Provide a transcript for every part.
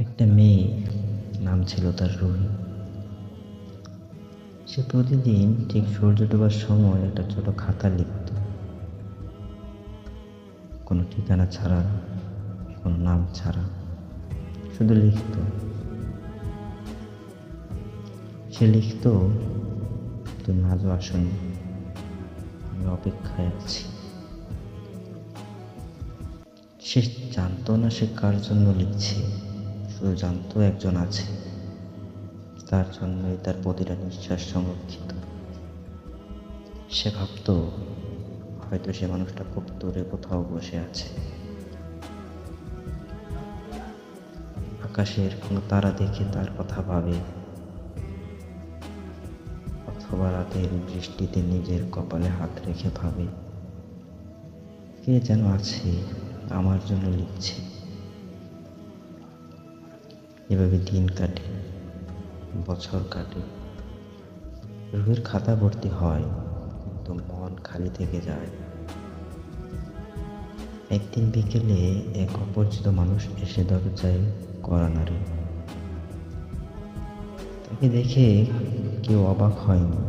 একটা মেয়ে, নাম ছিল তার রুহি। সে প্রতিদিন ঠিক সূর্য ডোবার সময় একটা ছোট খাতা লিখত, কোনো ঠিকানা ছাড়া, কোনো নাম ছাড়া, শুধু লিখত। সে লিখত, তুমি আজও আসনি, আমি অপেক্ষায় আছি। সে জানতো না সে কার জন্য লিখছে, শুধু জানতো একজন আছে, তার জন্যই তার প্রতিটা নিঃশ্বাস সংরক্ষিত। সে ভাবত, হয়তো সে মানুষটা খুব দূরে কোথাও বসে আছে, আকাশের কোনো তারা দেখে তার কথা ভাবে, অথবা রাতের বৃষ্টিতে নিজের কপালে হাত রেখে ভাবে, কে যেন আছে আমার জন্য লিখছে। এভাবে দিন কাটে, বছর কাটে, রুহির খাতা ভর্তি হয়, কিন্তু মন খালি থেকে যায়। একদিন বিকেলে এক অপরিচিত মানুষ এসে দরজায় কড়া নাড়ে। তাকে দেখে কেউ অবাক হয়নি,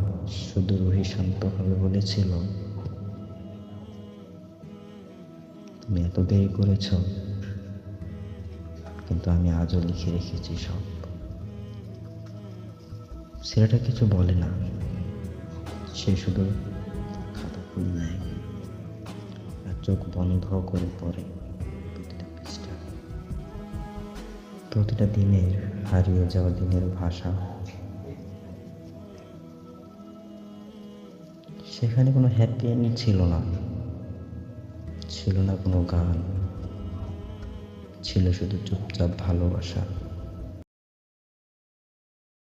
শুধু রুহি শান্তভাবে বলেছিল, তুমি এত দেরি করেছ, কিন্তু আমি আজও লিখে রেখেছি সব। ছেলেটা কিছু বলে না, সে শুধু খাতা খুলে নেয় আর চোখ বন্ধ করে পড়ে প্রতিটা পৃষ্ঠা, প্রতিটা দিনের হারিয়ে যাওয়া দিনের ভাষা। সেখানে কোনো হ্যাপি এন্ডিং ছিল না, ছিল না কোনো গান, ছিল শুধু চুপচাপ ভালোবাসা।